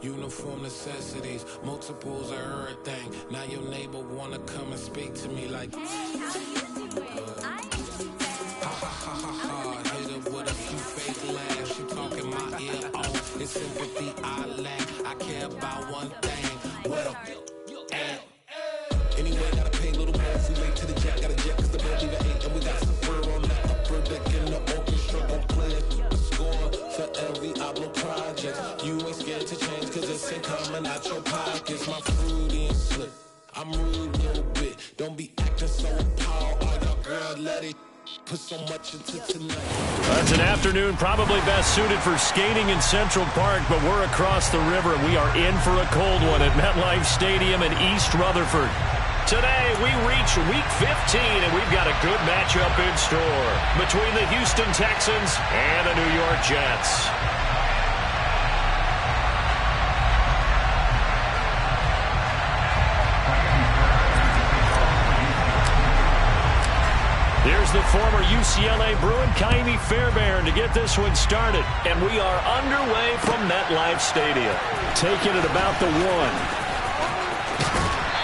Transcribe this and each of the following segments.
uniform necessities, multiples of everything. Now your neighbor wanna come and speak to me like, ha ha ha ha ha. Hit her with a few fake laughs. She talking my ear off. It's sympathy I lack. I care about one thing. Well, anyway, gotta pay a little more if we late to the jet. Got a jet cause the boat leave at 8 and we got some fur on that upper deck in the orchestra. Gon' play a score for every Oblo project. You ain't scared to change cause it's ain't coming out your pockets. My fruity and slip, I'm rude a little bit. Don't be acting so appalled. All y'all girl, let it put so much into tonight. That's an afternoon probably best suited for skating in Central Park, but we're across the river and we are in for a cold one at MetLife Stadium in East Rutherford. Today, we reach Week 15, and we've got a good matchup in store between the Houston Texans and the New York Jets. Here's the former UCLA Bruin, Kaimi Fairbairn, to get this one started. And we are underway from MetLife Stadium. Taking it about the 1.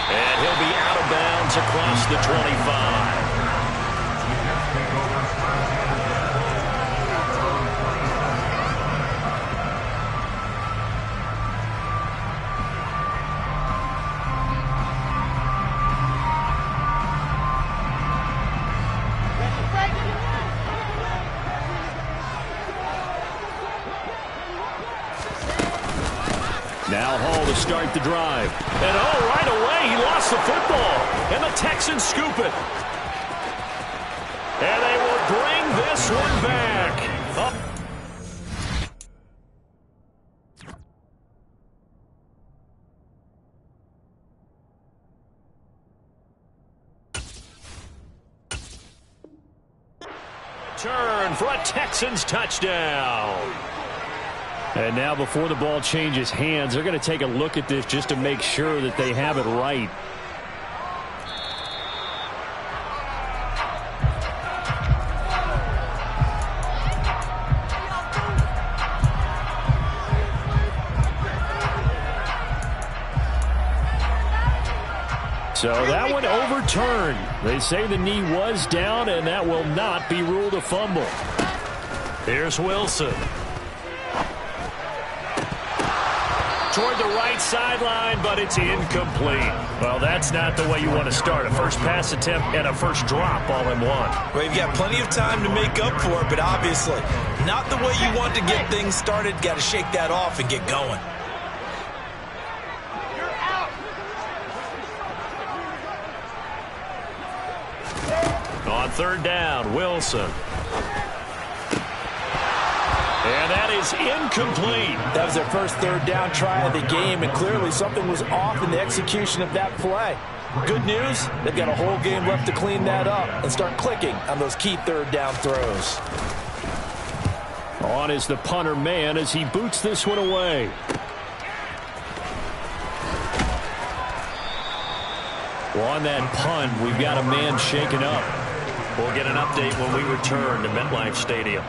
And he'll be out of bounds across the 25. Now Hall to start the drive. And right away, he lost the football. And the Texans scoop it. And they will bring this one back. Up. Turn for a Texans touchdown. And now before the ball changes hands, they're going to take a look at this just to make sure that they have it right. So that one overturned. They say the knee was down, and that will not be ruled a fumble. Here's Wilson. Toward the right sideline, but it's incomplete. Well, that's not the way you want to start. A first pass attempt and a first drop all in one. Well, you've got plenty of time to make up for it, but obviously not the way you want to get things started. Got to shake that off and get going. On third down, Wilson. And that is incomplete. That was their first third down try of the game, and clearly something was off in the execution of that play. Good news, they've got a whole game left to clean that up and start clicking on those key third down throws. On is the punter man as he boots this one away. Well, on that punt, we've got a man shaken up. We'll get an update when we return to MetLife Stadium.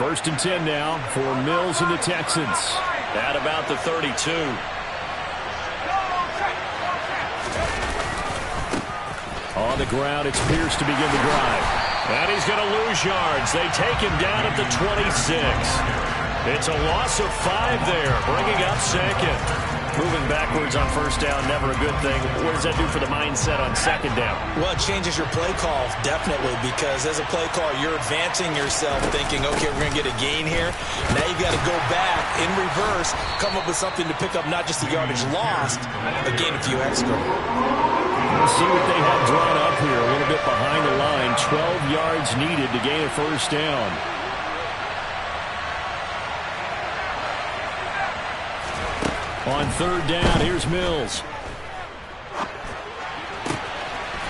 First and 10 now for Mills and the Texans. At about the 32. On the ground, it's Pierce to begin the drive. And he's going to lose yards. They take him down at the 26. It's a loss of 5 there, bringing up second. Moving backwards on first down, never a good thing. What does that do for the mindset on second down? Well, it changes your play call, definitely, because as a play caller, you're advancing yourself thinking, okay, we're going to get a gain here. Now you've got to go back in reverse, come up with something to pick up not just the yardage lost, but gain a few extra. We'll see what they have drawn up here. A little bit behind the line. 12 yards needed to gain a first down. On third down, here's Mills.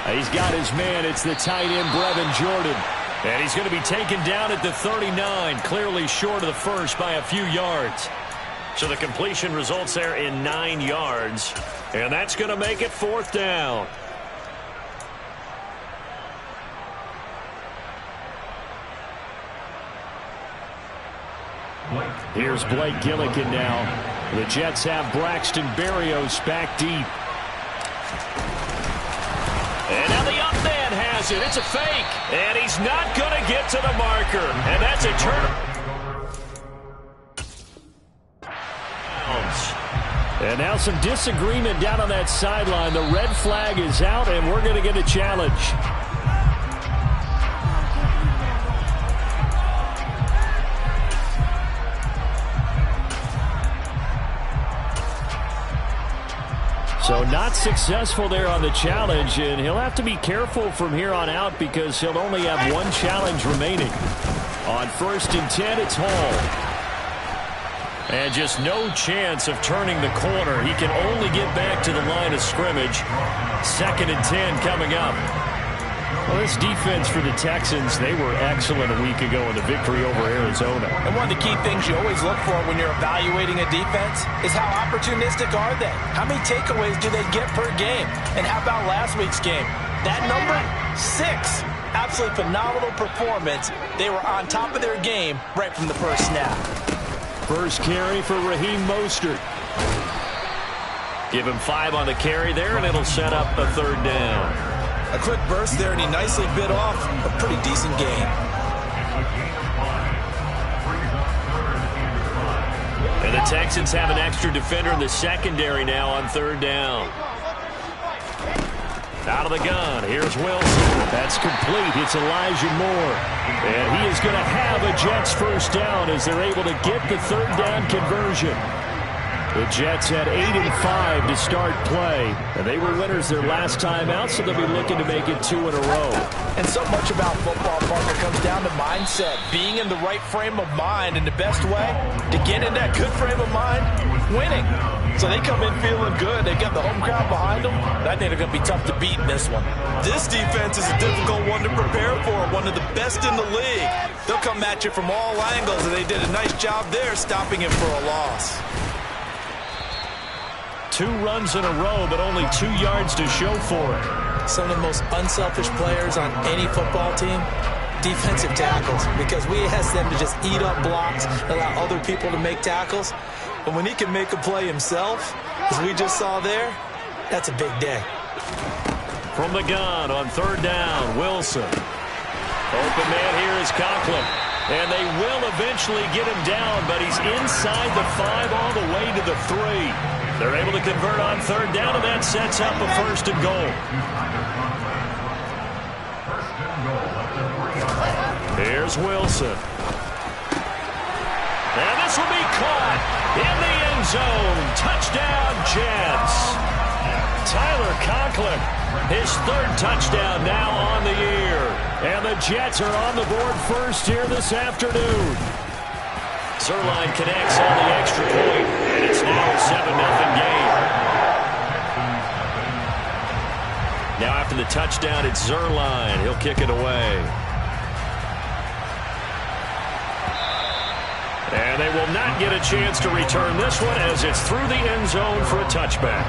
He's got his man. It's the tight end, Brevin Jordan. And he's going to be taken down at the 39, clearly short of the first by a few yards. So the completion results there in 9 yards. And that's going to make it fourth down. Here's Blake Gillikin now. The Jets have Braxton Berrios back deep. And now the up man has it. It's a fake. And he's not going to get to the marker. And that's a turn. And now some disagreement down on that sideline. The red flag is out, and we're going to get a challenge. So not successful there on the challenge, and he'll have to be careful from here on out because he'll only have one challenge remaining. On 1st and 10, it's Hall. And just no chance of turning the corner. He can only get back to the line of scrimmage. 2nd and 10 coming up. Well, this defense for the Texans, they were excellent a week ago in the victory over Arizona. And one of the key things you always look for when you're evaluating a defense is how opportunistic are they? How many takeaways do they get per game? And how about last week's game? That number, 6. Absolutely phenomenal performance. They were on top of their game right from the first snap. First carry for Raheem Mostert. Give him 5 on the carry there, and it'll set up a 3rd down. A quick burst there, and he nicely bit off a pretty decent gain. And the Texans have an extra defender in the secondary now on 3rd down. Out of the gun, here's Wilson. That's complete. It's Elijah Moore. And he is going to have a Jets first down as they're able to get the 3rd down conversion. The Jets had 8 and 5 to start play, and they were winners their last time out, so they'll be looking to make it 2 in a row. And so much about football, Parker, comes down to mindset, being in the right frame of mind, and the best way to get in that good frame of mind, winning. So they come in feeling good. They got the home crowd behind them. I think they're going to be tough to beat in this one. This defense is a difficult one to prepare for, one of the best in the league. They'll come at you from all angles, and they did a nice job there stopping him for a loss. 2 runs in a row, but only 2 yards to show for it. Some of the most unselfish players on any football team, defensive tackles, because we ask them to just eat up blocks, allow other people to make tackles. But when he can make a play himself, as we just saw there, that's a big day. From the gun on 3rd down, Wilson. Open man here is Conklin. And they will eventually get him down, but he's inside the 5 all the way to the 3. They're able to convert on 3rd down, and that sets up a 1st and goal. Here's Wilson. And this will be caught in the end zone. Touchdown, Jets. Tyler Conklin, his 3rd touchdown now on the year. And the Jets are on the board first here this afternoon. Zerline connects on the extra point, and it's now a 7-0 game. Now after the touchdown, it's Zerline. He'll kick it away. And they will not get a chance to return this one as it's through the end zone for a touchback.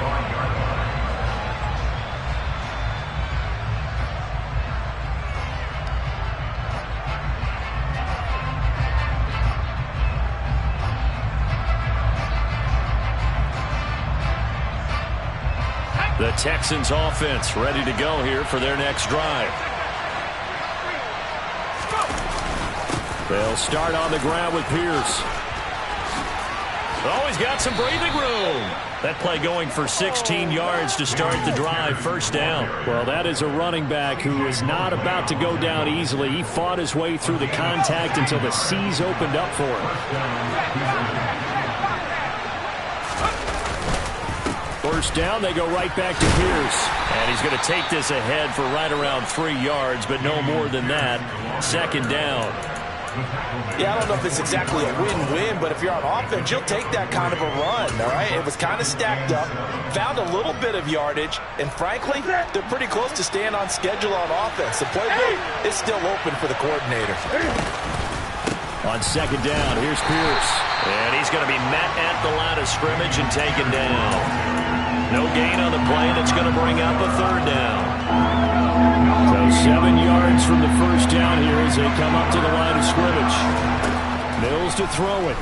The Texans offense ready to go here for their next drive. They'll start on the ground with Pierce. Oh, he's got some breathing room. That play going for 16 yards to start the drive. 1st down. Well, that is a running back who is not about to go down easily. He fought his way through the contact until the seas opened up for him. 1st down, they go right back to Pierce. And he's going to take this ahead for right around 3 yards, but no more than that. 2nd down. Yeah, I don't know if it's exactly a win-win, but if you're on offense, you'll take that kind of a run, all right? It was kind of stacked up, found a little bit of yardage, and frankly, they're pretty close to staying on schedule on offense. The playbook is still open for the coordinator. On 2nd down, here's Pierce. And he's going to be met at the line of scrimmage and taken down. No gain on the play, and it's going to bring up a 3rd down. So 7 yards from the 1st down here as they come up to the line of scrimmage. Mills to throw it.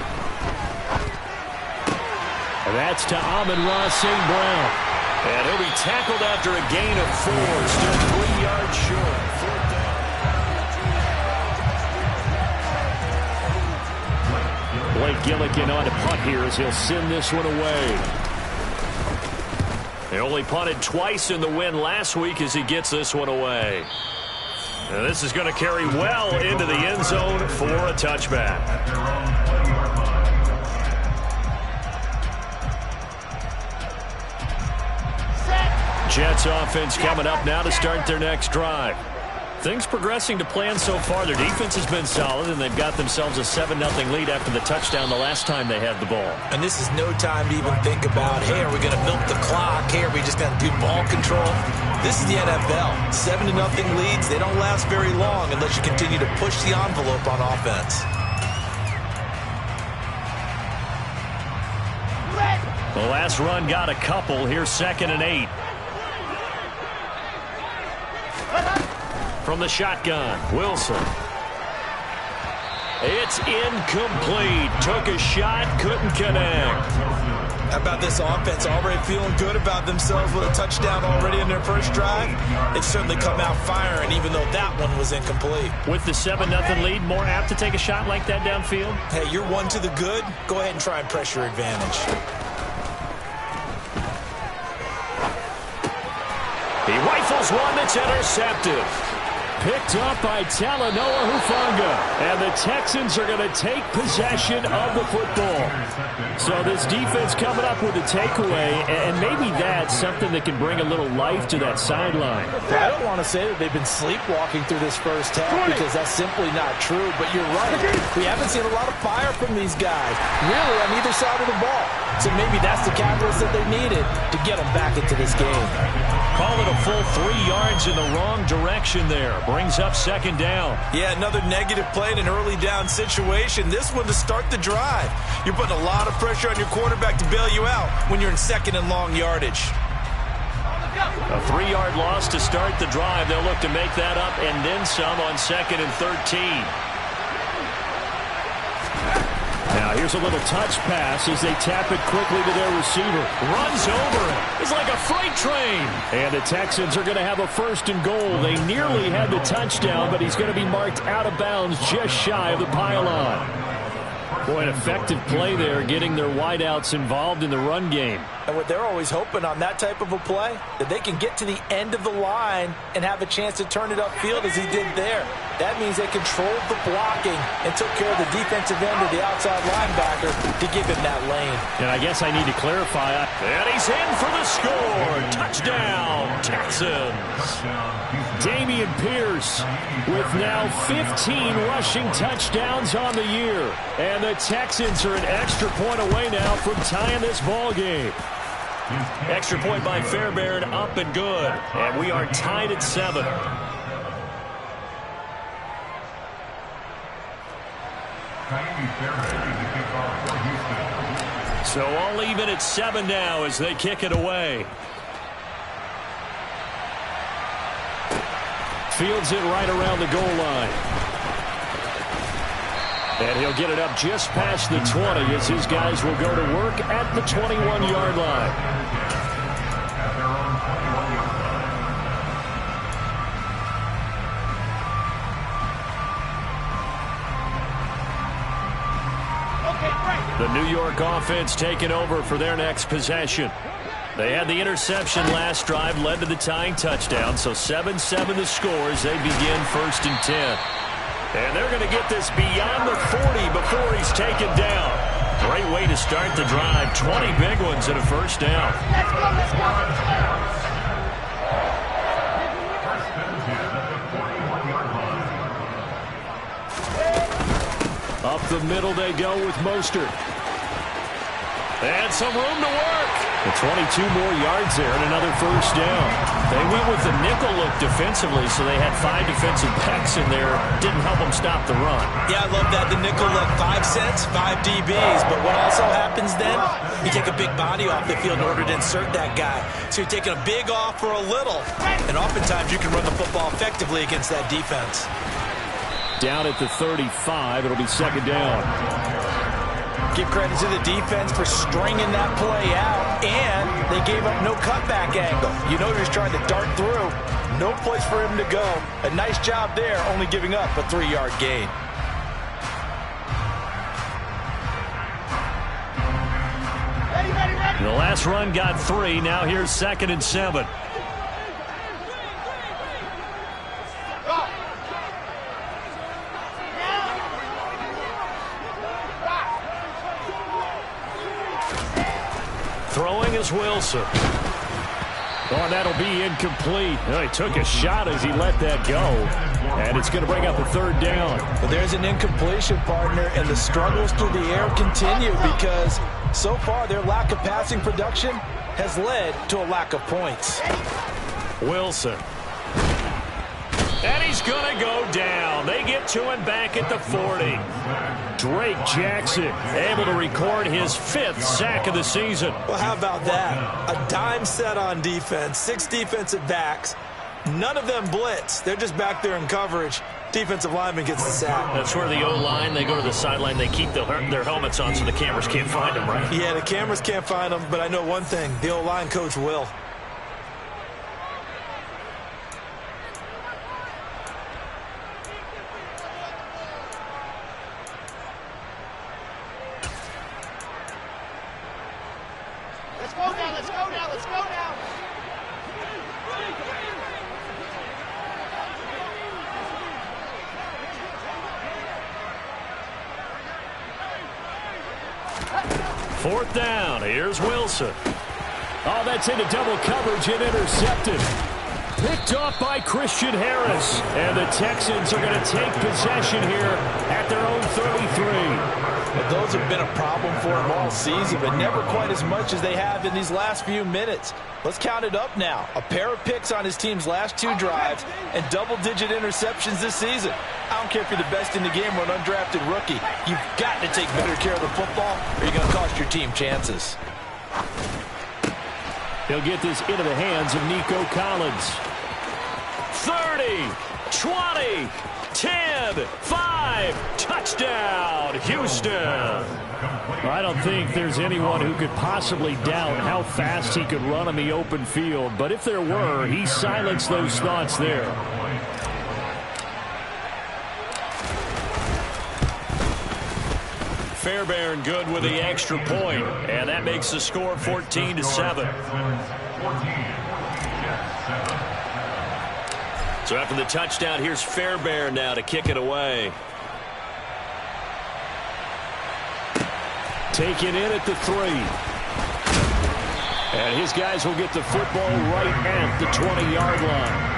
And that's to Amon-Ra St. Brown. And he'll be tackled after a gain of 4. Still 3 yards short. 4th down. Blake Gillikin on to punt here as he'll send this one away. They only punted twice in the win last week as he gets this one away. And this is going to carry well into the end zone for a touchback. Jets offense coming up now to start their next drive. Things progressing to plan so far. Their defense has been solid, and they've got themselves a 7-0 lead after the touchdown the last time they had the ball. And this is no time to even think about, hey, are we going to milk the clock? Hey, are we just going to do ball control? This is the NFL. 7-0 leads, they don't last very long unless you continue to push the envelope on offense. The last run got a couple. Here's 2nd and 8. From the shotgun, Wilson. It's incomplete. Took a shot, couldn't connect. How about this offense already feeling good about themselves with a touchdown already in their first drive? They've certainly come out firing, even though that one was incomplete. With the 7-0 lead, more apt to take a shot like that downfield? Hey, you're one to the good. Go ahead and try and press your advantage. He rifles one that's intercepted. Picked up by Talanoa Hufanga. And the Texans are going to take possession of the football. So this defense coming up with a takeaway, and maybe that's something that can bring a little life to that sideline. I don't want to say that they've been sleepwalking through this first half because that's simply not true, but you're right. We haven't seen a lot of fire from these guys, really, on either side of the ball. So maybe that's the catalyst that they needed to get them back into this game. Call it a full 3 yards in the wrong direction there. Brings up 2nd down. Yeah, another negative play in an early down situation. This one to start the drive. You're putting a lot of pressure on your quarterback to bail you out when you're in 2nd and long yardage. A 3-yard loss to start the drive. They'll look to make that up and then some on 2nd and 13. Now here's a little touch pass as they tap it quickly to their receiver. Runs over it. It's like a freight train. And the Texans are going to have a 1st and goal. They nearly had the touchdown, but he's going to be marked out of bounds just shy of the pylon. Boy, an effective play there, getting their wideouts involved in the run game. And what they're always hoping on that type of a play, that they can get to the end of the line and have a chance to turn it upfield as he did there. That means they controlled the blocking and took care of the defensive end of the outside linebacker to give him that lane. And I guess I need to clarify. And he's in for the score. Touchdown, Texans. Dameon Pierce with now 15 rushing touchdowns on the year. And the Texans are an extra point away now from tying this ball game. Extra point by Fairbairn, up and good. And we are tied at 7. So all even at 7 now as they kick it away. Fields it right around the goal line. And he'll get it up just past the 20 as his guys will go to work at the 21-yard line. The New York offense taking over for their next possession. They had the interception last drive, led to the tying touchdown, so 7-7 the score as they begin 1st and 10. And they're going to get this beyond the 40 before he's taken down. Great way to start the drive. 20 big ones and a 1st down. Let's go, let's go. Up the middle they go with Mostert. And some room to work. The 22 more yards there and another 1st down. They went with the nickel look defensively, so they had 5 defensive backs in there. Didn't help them stop the run. Yeah, I love that. The nickel look, 5 cents, 5 DBs. But what also happens then? You take a big body off the field in order to insert that guy. So you're taking a big off for a little. And oftentimes you can run the football effectively against that defense. Down at the 35. It'll be second down. Give credit to the defense for stringing that play out, and they gave up no cutback angle. You know they're just trying to dart through. No place for him to go. A nice job there, only giving up a 3-yard gain. The last run got 3. Now here's 2nd and 7. Throwing is Wilson. Oh, that'll be incomplete. He took a shot as he let that go. And it's going to bring up a 3rd down. But there's an incompletion, partner, and the struggles through the air continue because so far their lack of passing production has led to a lack of points. Wilson. And he's going to go down. They get to him back at the 40. Drake Jackson able to record his 5th sack of the season. Well, how about that? A dime set on defense, 6 defensive backs. None of them blitz. They're just back there in coverage. Defensive lineman gets the sack. That's where the O-line, they go to the sideline, they keep their helmets on so the cameras can't find them, right? Yeah, the cameras can't find them, but I know one thing. The O-line coach will. Fourth down. Here's Wilson. Oh, that's into double coverage and intercepted. Picked off by Christian Harris. And the Texans are going to take possession here at their own 33. Well, those have been a problem for him all season, but never quite as much as they have in these last few minutes. Let's count it up now. A pair of picks on his team's last 2 drives and double-digit interceptions this season. I don't care if you're the best in the game or an undrafted rookie. You've got to take better care of the football or you're going to cost your team chances. He'll get this into the hands of Nico Collins. 30, 20, 10, 5, touchdown, Houston. I don't think there's anyone who could possibly doubt how fast he could run on the open field, but if there were, he silenced those thoughts there. Fairbairn good with the extra point, and that makes the score 14-7. So after the touchdown, here's Fairbairn now to kick it away. Taken in at the 3. And his guys will get the football right at the 20-yard line.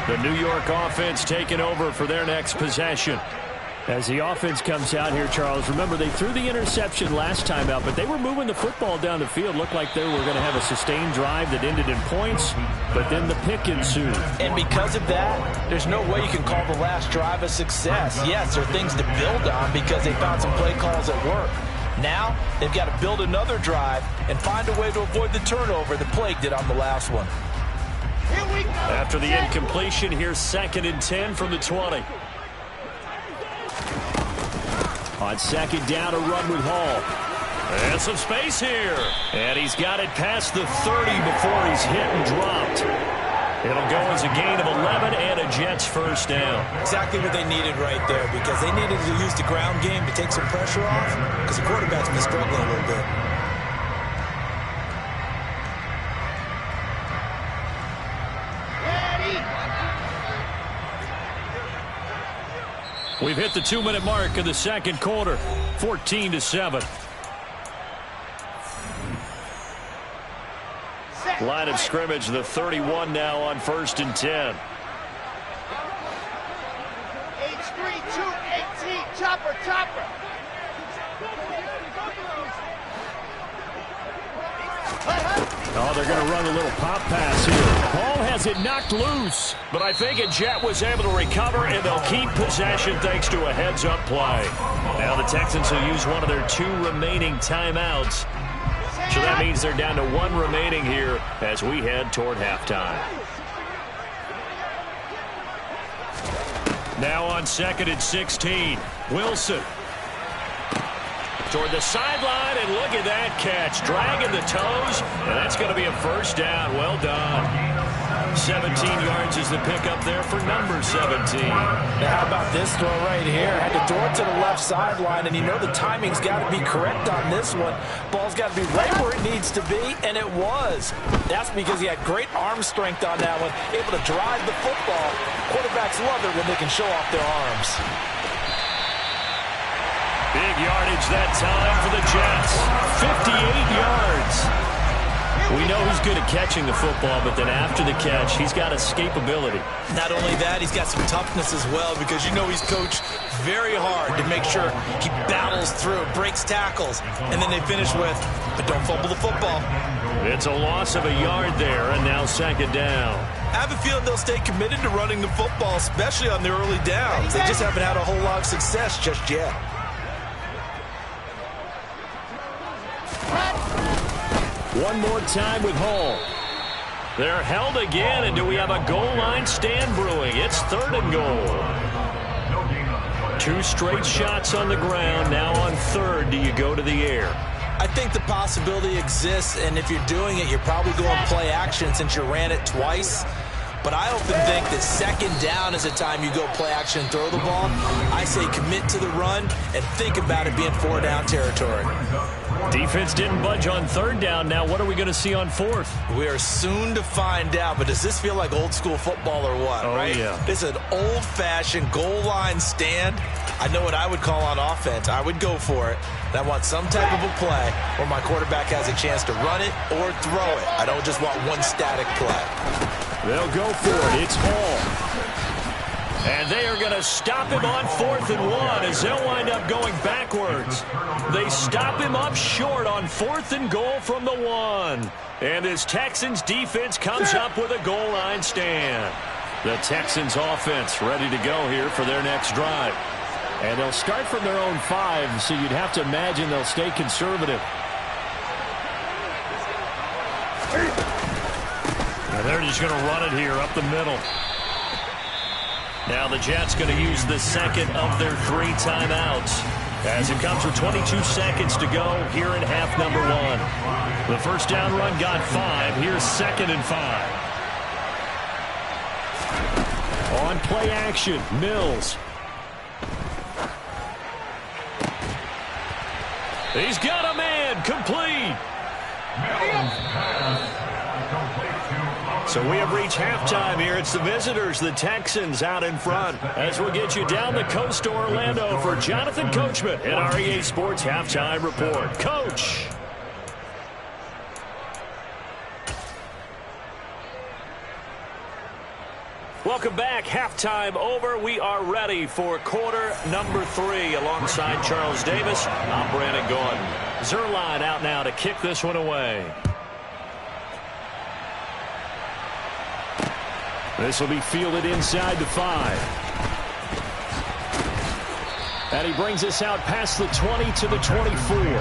The New York offense taking over for their next possession. As the offense comes out here, Charles, remember they threw the interception last time out, but they were moving the football down the field. Looked like they were going to have a sustained drive that ended in points, but then the pick ensued. And because of that, there's no way you can call the last drive a success. Yes, there are things to build on because they found some play calls at work. Now, they've got to build another drive and find a way to avoid the turnover that plagued it on the last one. After the incompletion, here's 2nd and 10 from the 20. On 2nd down, a run with Hall. And some space here. And he's got it past the 30 before he's hit and dropped. It'll go as a gain of 11 and a Jets first down. Exactly what they needed right there because they needed to use the ground game to take some pressure off because the quarterback's been struggling a little bit. We've hit the 2-minute mark of the second quarter, 14-7. Line of scrimmage, the 31 now on 1st and 10. H3-2-18, chopper. Hut. Oh, they're going to run a little pop pass here. Ball has it knocked loose. But I think a Jet was able to recover, and they'll keep possession thanks to a heads-up play. Now the Texans will use one of their 2 remaining timeouts. So that means they're down to 1 remaining here as we head toward halftime. Now on 2nd and 16, Wilson. Toward the sideline, and look at that catch. Dragging the toes, and that's going to be a first down. Well done. 17 yards is the pickup there for number 17. Now how about this throw right here? Had to throw it to the left sideline, and you know the timing's got to be correct on this one. Ball's got to be right where it needs to be, and it was. That's because he had great arm strength on that one, able to drive the football. Quarterbacks love it when they can show off their arms. Big yardage that time for the Jets. 58 yards. We know he's good at catching the football, but then after the catch, he's got escapability. Not only that, he's got some toughness as well, because you know he's coached very hard to make sure he battles through, breaks tackles, and then they finish with, but don't fumble the football. It's a loss of a yard there, and now 2nd down. I have a feeling they'll stay committed to running the football, especially on the early downs. They just haven't had a whole lot of success just yet. One more time with Hall. They're held again, and do we have a goal line stand brewing? It's 3rd and goal. 2 straight shots on the ground. Now on 3rd, do you go to the air? I think the possibility exists, and if you're doing it, you're probably going play action since you ran it twice. But I often think that 2nd down is the time you go play action and throw the ball. I say commit to the run and think about it being 4-down territory. Defense didn't budge on 3rd down. Now what are we going to see on 4th? We are soon to find out, but does this feel like old school football or what? Oh, right? Yeah. This is an old-fashioned goal line stand. I know what I would call on offense. I would go for it. And I want some type of a play where my quarterback has a chance to run it or throw it. I don't just want one static play. They'll go for it. It's Hall. And they are going to stop him on 4th and 1 as they'll wind up going backwards. They stop him up short on 4th and goal from the 1. And this Texans defense comes up with a goal line stand. The Texans offense ready to go here for their next drive. And they'll start from their own 5, so you'd have to imagine they'll stay conservative. And they're just going to run it here up the middle. Now the Jets going to use the 2nd of their 3 timeouts as it comes with 22 seconds to go here in half number 1. The first down run got 5. Here's 2nd and 5. On play action, Mills. He's got a man, complete. So we have reached halftime here. It's the visitors, the Texans, out in front. As we'll get you down the coast to Orlando for Jonathan Coachman in our EA Sports Halftime Report. Coach. Welcome back. Halftime over. We are ready for quarter number 3 alongside Charles Davis. I'm Brandon Gordon. Zerline out now to kick this one away. This will be fielded inside the 5. And he brings us out past the 20 to the 24.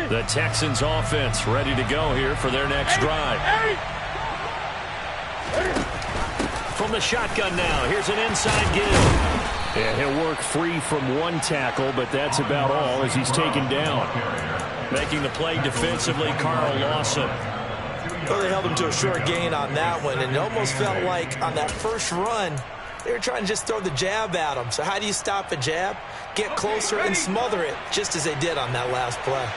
The Texans offense ready to go here for their next drive. From the shotgun now, here's an inside give. Yeah, he'll work free from 1 tackle, but that's about all as he's taken down. Making the play defensively, Carl Lawson. Well, they held him to a short gain on that one, and it almost felt like on that first run, they were trying to just throw the jab at him. So how do you stop a jab? Get closer and smother it, just as they did on that last play.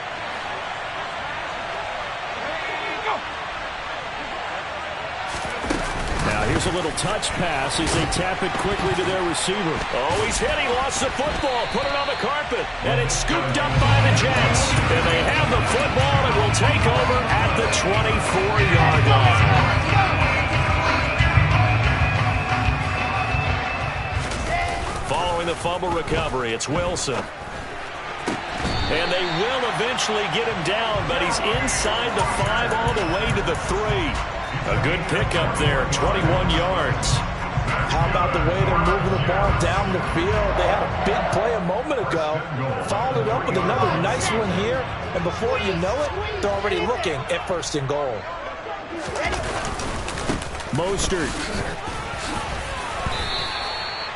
Here's a little touch pass as they tap it quickly to their receiver. Oh, he's hit. He lost the football. Put it on the carpet. And it's scooped up by the Jets. And they have the football and will take over at the 24-yard line. Following the fumble recovery, it's Wilson. And they will eventually get him down, but he's inside the 5 all the way to the 3. A good pickup there, 21 yards. How about the way they're moving the ball down the field? They had a big play a moment ago. Followed it up with another nice one here. And before you know it, they're already looking at 1st and goal. Mostert.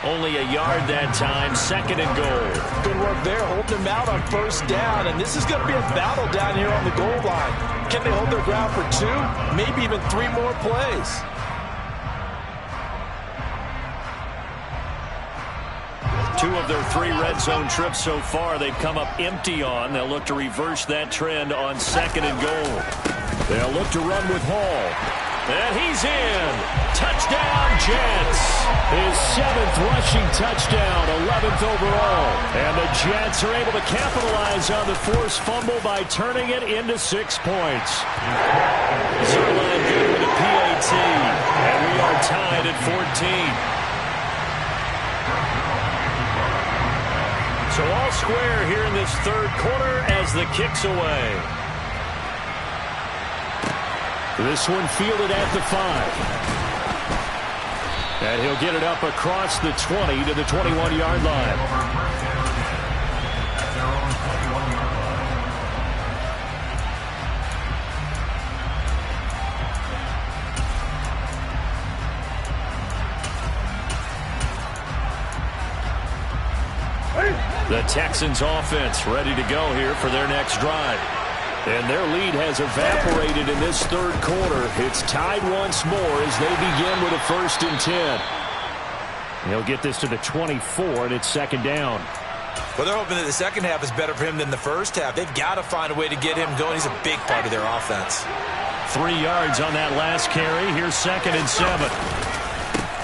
Only a yard that time, 2nd and goal. Good work there, holding them out on 1st down. And this is going to be a battle down here on the goal line. Can they hold their ground for 2, maybe even 3 more plays? Two of their 3 red zone trips so far they've come up empty on. They'll look to reverse that trend on 2nd and goal. They'll look to run with Hall. And he's in. Touchdown, Jets. His 7th rushing touchdown, 11th overall. And the Jets are able to capitalize on the forced fumble by turning it into 6 points. Zerline good with a PAT. And we are tied at 14. So all square here in this 3rd quarter as the kick's away. This one fielded at the 5. And he'll get it up across the 20 to the 21-yard line. The Texans offense ready to go here for their next drive. And their lead has evaporated in this 3rd quarter. It's tied once more as they begin with a 1st and 10. He'll get this to the 24, and it's 2nd down. Well, they're hoping that the second half is better for him than the first half. They've got to find a way to get him going. He's a big part of their offense. 3 yards on that last carry. Here's 2nd and 7.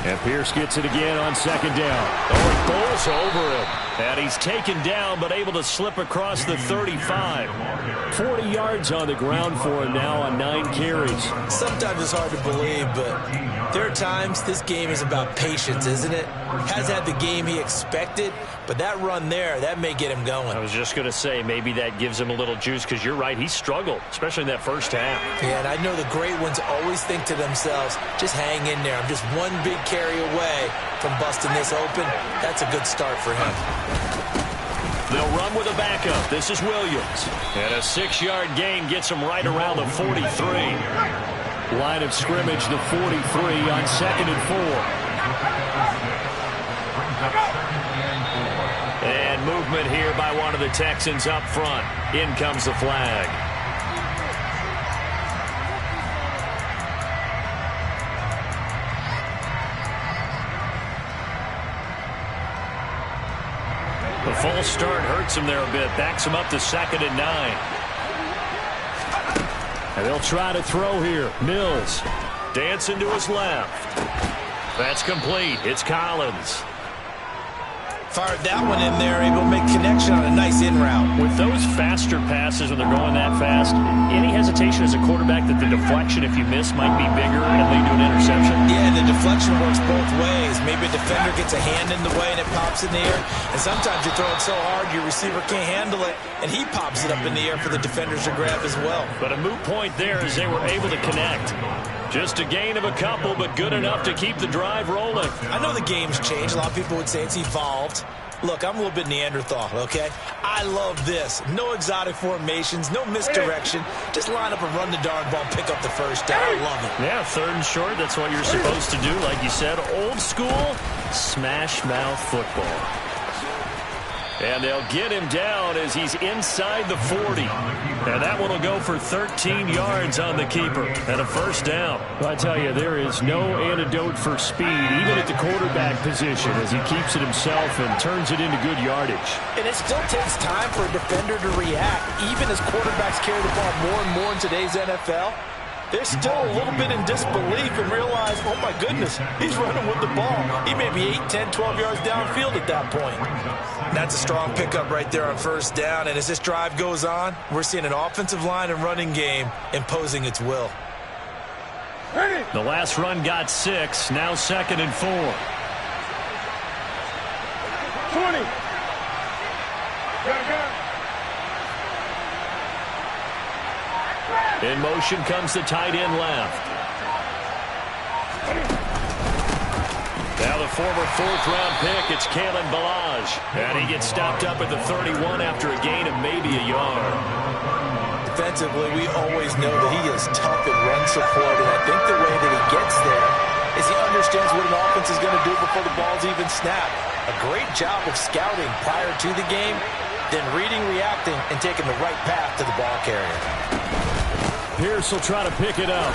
And Pierce gets it again on 2nd down. Oh, it bowls over him. And he's taken down, but able to slip across the 35. 40 yards on the ground for him now on 9 carries. Sometimes it's hard to believe, but there are times this game is about patience, isn't it? Has had the game he expected, but that run there, that may get him going. I was just going to say, maybe that gives him a little juice, because you're right, he struggled, especially in that first half. Yeah, and I know the great ones always think to themselves, just hang in there. I'm just one big carry away from busting this open. That's a good start for him. They'll run with a backup. This is Williams. And a 6-yard gain gets him right around the 43. Line of scrimmage, the 43 on 2nd and 4. And movement here by one of the Texans up front. In comes the flag. The false start hurts him there a bit. Backs him up to 2nd and 9. And they'll try to throw here. Mills dancing to his left. That's complete. It's Collins. Fired that one in there, able to make connection on a nice in route. With those faster passes when they're going that fast, any hesitation as a quarterback that the deflection, if you miss, might be bigger and lead to an interception? Yeah, and the deflection works both ways. Maybe a defender gets a hand in the way and it pops in the air. And sometimes you throw it so hard your receiver can't handle it, and he pops it up in the air for the defenders to grab as well. But a moot point there as they were able to connect. Just a gain of a couple, but good enough to keep the drive rolling. I know the game's changed. A lot of people would say it's evolved. Look, I'm a little bit Neanderthal, okay? I love this. No exotic formations, no misdirection. Just line up and run the darn ball, pick up the first down. I love it. Yeah, 3rd and short, that's what you're supposed to do. Like you said, old school, smash mouth football. And they'll get him down as he's inside the 40. And that one will go for 13 yards on the keeper and a 1st down. Well, I tell you, there is no antidote for speed, even at the quarterback position, as he keeps it himself and turns it into good yardage. And it still takes time for a defender to react, even as quarterbacks carry the ball more and more in today's NFL. they're still a little bit in disbelief and realize, oh my goodness, he's running with the ball. He may be 8, 10, 12 yards downfield at that point. That's a strong pickup right there on first down. And as this drive goes on, we're seeing an offensive line and running game imposing its will. The last run got 6. Now 2nd and 4. 20. In motion comes the tight end left. Now the former 4th-round pick, it's Kalen Ballage. And he gets stopped up at the 31 after a gain of maybe a yard. Defensively, we always know that he is tough in run support, and I think the way that he gets there is he understands what an offense is going to do before the ball's even snapped. A great job of scouting prior to the game, then reading, reacting, and taking the right path to the ball carrier. Pierce will try to pick it up.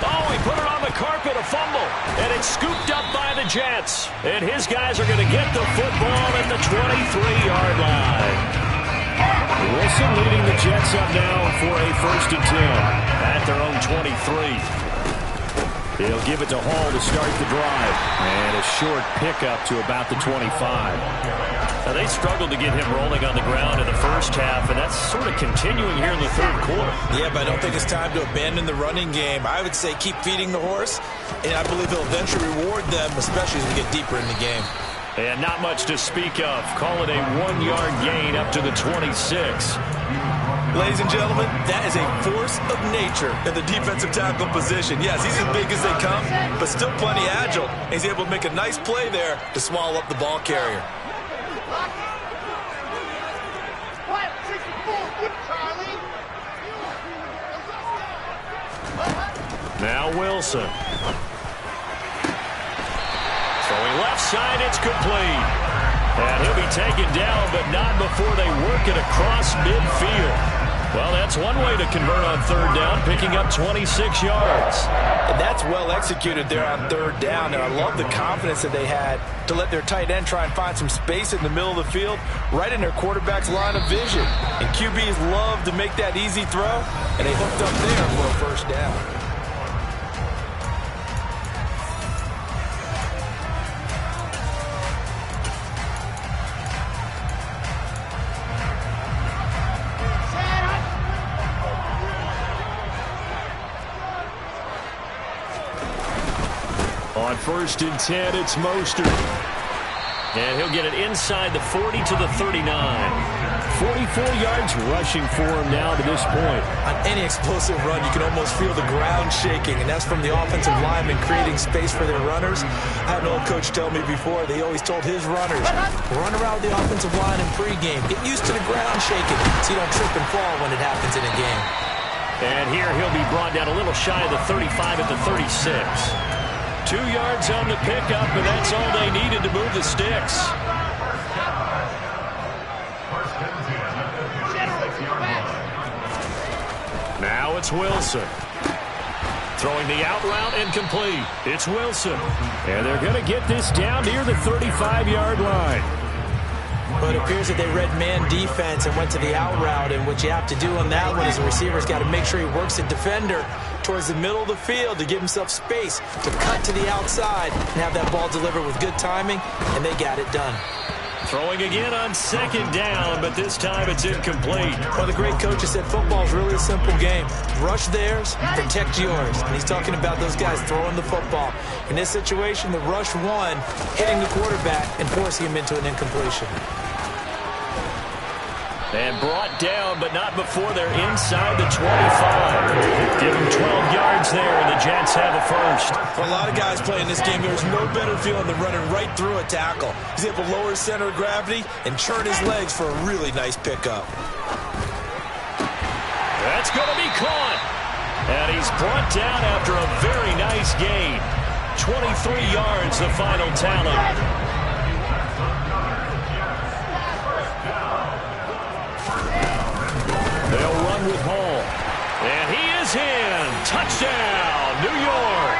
Oh, he put it on the carpet, a fumble. And it's scooped up by the Jets. And his guys are going to get the football at the 23-yard line. Wilson leading the Jets up now for a 1st and 10 at their own 23. He'll give it to Hall to start the drive. And a short pickup to about the 25. Now, they struggled to get him rolling on the ground in the first half, and that's sort of continuing here in the 3rd quarter. Yeah, but I don't think it's time to abandon the running game. I would say keep feeding the horse, and I believe he'll eventually reward them, especially as we get deeper in the game. And not much to speak of. Call it a 1-yard gain up to the 26. Ladies and gentlemen, that is a force of nature in the defensive tackle position. Yes, he's as big as they come, but still plenty agile. He's able to make a nice play there to swallow up the ball carrier. Now Wilson. Throwing left side, it's complete. And he'll be taken down, but not before they work it across midfield. Well, that's one way to convert on 3rd down, picking up 26 yards. And that's well executed there on 3rd down. And I love the confidence that they had to let their tight end try and find some space in the middle of the field, right in their quarterback's line of vision. And QBs love to make that easy throw, and they hooked up there for a 1st down. On 1st and 10, it's Mostert. And he'll get it inside the 40 to the 39. 44 yards rushing for him now to this point. On any explosive run, you can almost feel the ground shaking, and that's from the offensive linemen creating space for their runners. I had an old coach tell me before, they always told his runners, run around the offensive line in pregame. Get used to the ground shaking so you don't trip and fall when it happens in a game. And here he'll be brought down a little shy of the 35 at the 36. 2 yards on the pickup, and that's all they needed to move the sticks. Now it's Wilson. Throwing the out route incomplete. It's Wilson. And they're going to get this down near the 35-yard line. But it appears that they read man defense and went to the out route, and what you have to do on that one is the receiver's got to make sure he works the defender towards the middle of the field to give himself space to cut to the outside and have that ball delivered with good timing, and they got it done. Throwing again on 2nd down, but this time it's incomplete. Well, the great coach has said football is really a simple game. Rush theirs, protect yours. And he's talking about those guys throwing the football. In this situation, the rush one, hitting the quarterback and forcing him into an incompletion. And brought down, but not before they're inside the 25. Give them 12 yards there, and the Jets have a 1st. For a lot of guys playing this game, there's no better feeling than running right through a tackle. He's able to lower his center of gravity and churn his legs for a really nice pickup. That's going to be caught. And he's brought down after a very nice gain. 23 yards, the final tally. They'll run with Hall. And he is in. Touchdown, New York.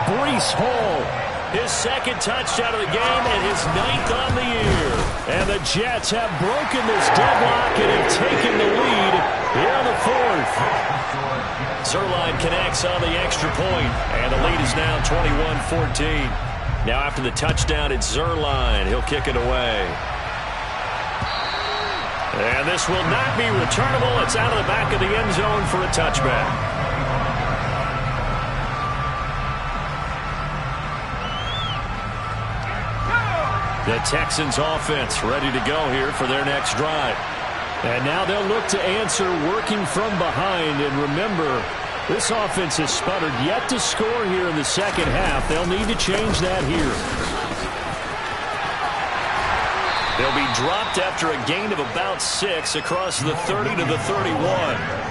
Breece Hall, his 2nd touchdown of the game and his 9th on the year. And And the Jets have broken this deadlock and have taken the lead here in the fourth. Zerline connects on the extra point, and the lead is now 21-14. Now after the touchdown, it's Zerline. He'll kick it away. And this will not be returnable. It's out of the back of the end zone for a touchback. The Texans offense ready to go here for their next drive. And now they'll look to answer working from behind. And remember, this offense has sputtered yet to score here in the second half. They'll need to change that here. They'll be dropped after a gain of about 6 across the 30 to the 31.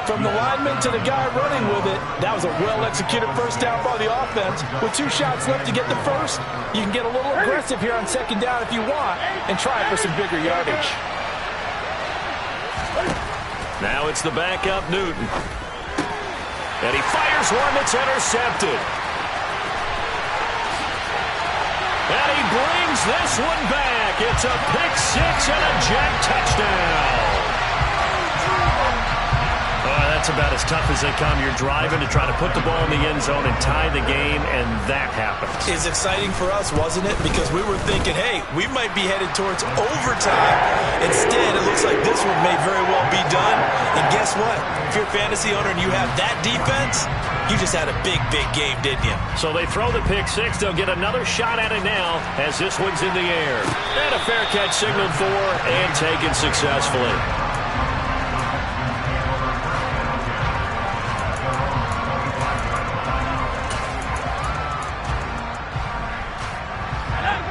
From the lineman to the guy running with it, that was a well-executed first down by the offense. With 2 shots left to get the first, you can get a little aggressive here on second down if you want and try for some bigger yardage. Now it's the backup, Newton. And he fires one that's intercepted. And he brings this one back. It's a pick 6 and a Jet touchdown. That's about as tough as they come. You're driving to try to put the ball in the end zone and tie the game, and that happens. It's exciting for us, wasn't it? Because we were thinking, hey, we might be headed towards overtime. Instead, it looks like this one may very well be done. And guess what? If you're a fantasy owner and you have that defense, you just had a big, big game, didn't you? So they throw the pick 6. They'll get another shot at it now as this one's in the air. And a fair catch signaled for and taken successfully.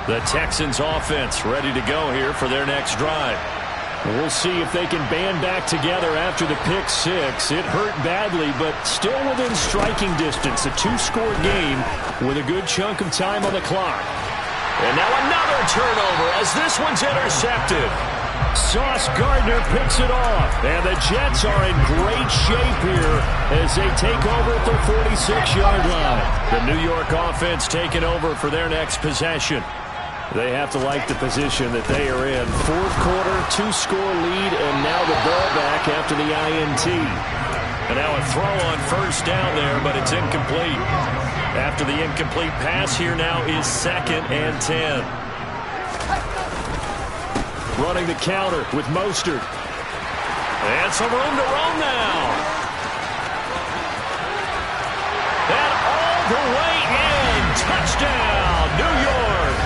The Texans offense ready to go here for their next drive. We'll see if they can band back together after the pick 6. It hurt badly, but still within striking distance. A 2-score game with a good chunk of time on the clock. And now another turnover as this one's intercepted. Sauce Gardner picks it off. And the Jets are in great shape here as they take over at their 46-yard line. The New York offense taking over for their next possession. They have to like the position that they are in. Fourth quarter, 2-score lead, and now the ball back after the INT. And now a throw on first down there, but it's incomplete. After the incomplete pass, here now is 2nd and 10. Running the counter with Mostert. And some room to roam now. And all the way in. Touchdown, New York.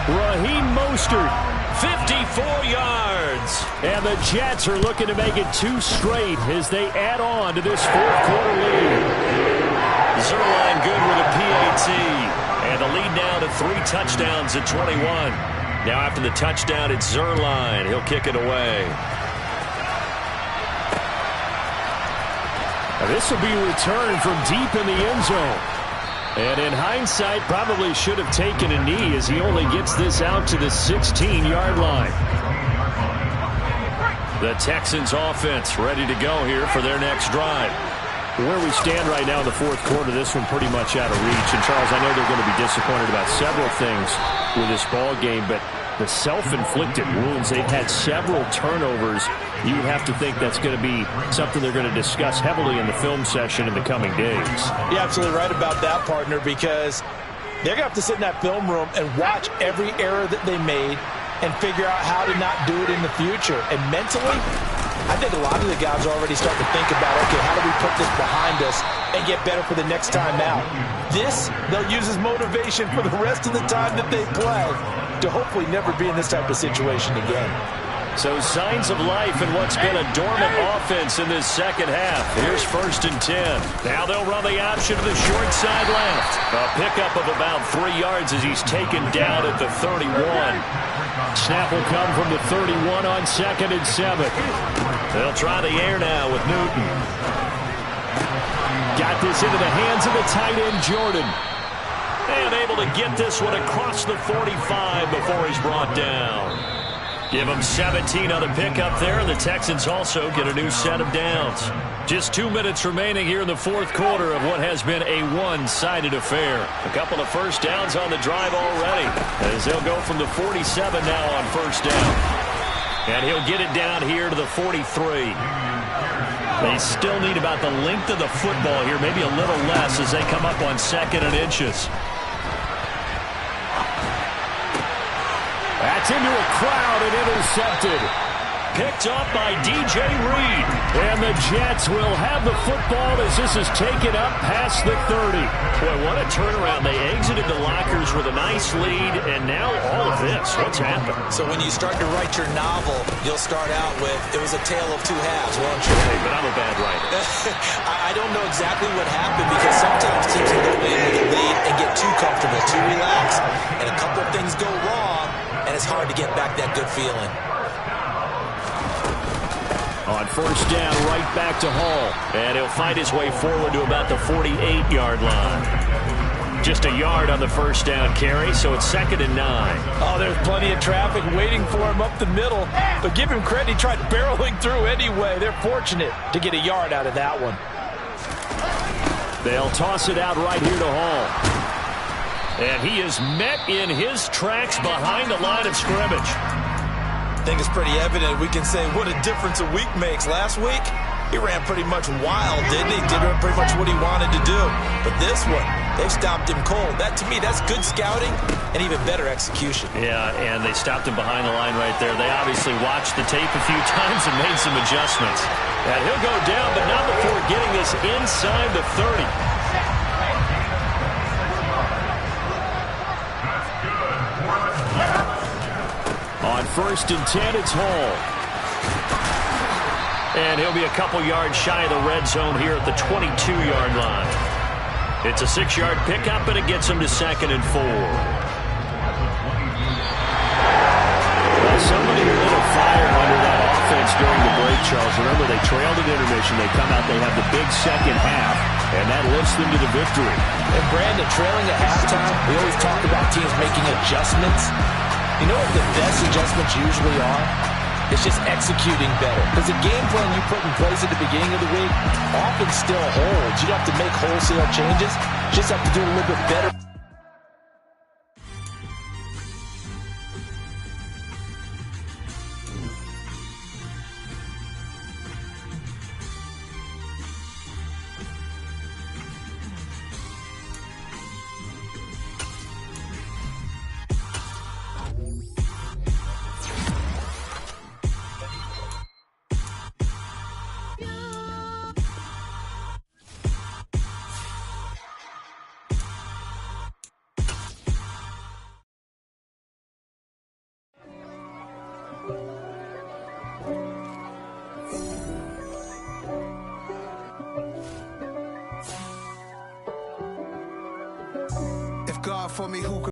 Raheem Mostert, 54 yards. And the Jets are looking to make it 2 straight as they add on to this fourth quarter lead. Zerline good with a PAT. And the lead now to 3 touchdowns at 21. Now after the touchdown, it's Zerline. He'll kick it away. Now this will be returned from deep in the end zone. And in hindsight, probably should have taken a knee as he only gets this out to the 16-yard line. The Texans offense ready to go here for their next drive. Where we stand right now in the fourth quarter, this one pretty much out of reach. And Charles, I know they're going to be disappointed about several things with this ball game, but the self-inflicted wounds, they've had several turnovers. You have to think that's going to be something they're going to discuss heavily in the film session in the coming days. You're absolutely right about that, partner, because they're going to have to sit in that film room and watch every error that they made and figure out how to not do it in the future. And mentally, I think a lot of the guys are already starting to think about, okay, how do we put this behind us and get better for the next time out? This, they'll use as motivation for the rest of the time that they play to hopefully never be in this type of situation again. So signs of life in what's been a dormant offense in this second half. Here's 1st and 10. Now they'll run the option to the short side left. A pickup of about 3 yards as he's taken down at the 31. Snap will come from the 31 on 2nd and 7. They'll try the air now with Newton. Got this into the hands of the tight end, Jordan. And able to get this one across the 45 before he's brought down. Give them 17 on the pickup there. The Texans also get a new set of downs. Just 2 minutes remaining here in the fourth quarter of what has been a one-sided affair. A couple of first downs on the drive already, as they'll go from the 47 now on first down. And he'll get it down here to the 43. They still need about the length of the football here, maybe a little less as they come up on 2nd and inches. That's into a crowd and intercepted. Picked up by DJ Reed. And the Jets will have the football as this is taken up past the 30. Boy, what a turnaround. They exited the lockers with a nice lead, and now all of this. What's happened? So when you start to write your novel, you'll start out with, it was a tale of two halves, won't you? Hey, but I'm a bad writer. I don't know exactly what happened because sometimes teams can go in with a lead and get too comfortable, too relaxed, and a couple of things go wrong, and it's hard to get back that good feeling. On first down, right back to Hall. And he'll fight his way forward to about the 48-yard line. Just a yard on the first down carry, so it's 2nd and 9. Oh, there's plenty of traffic waiting for him up the middle. But give him credit, he tried barreling through anyway. They're fortunate to get a yard out of that one. They'll toss it out right here to Hall. And he is met in his tracks behind the line of scrimmage. I think it's pretty evident we can say what a difference a week makes. Last week, he ran pretty much wild, didn't he? Did pretty much what he wanted to do. But this one, they've stopped him cold. That, to me, that's good scouting and even better execution. Yeah, and they stopped him behind the line right there. They obviously watched the tape a few times and made some adjustments. And he'll go down, but not before getting this inside the 30. On 1st and 10, it's Hall. And he'll be a couple yards shy of the red zone here at the 22-yard line. It's a 6-yard pickup, and it gets him to 2nd and 4. Well, somebody lit a fire under that offense during the break, Charles. Remember, they trailed at intermission. They come out, they have the big second half, and that lifts them to the victory. And Brandon, trailing at halftime, we always talk about teams making adjustments. You know what the best adjustments usually are? It's just executing better. Because the game plan you put in place at the beginning of the week often still holds. You don't have to make wholesale changes. You just have to do it a little bit better. God for me, who could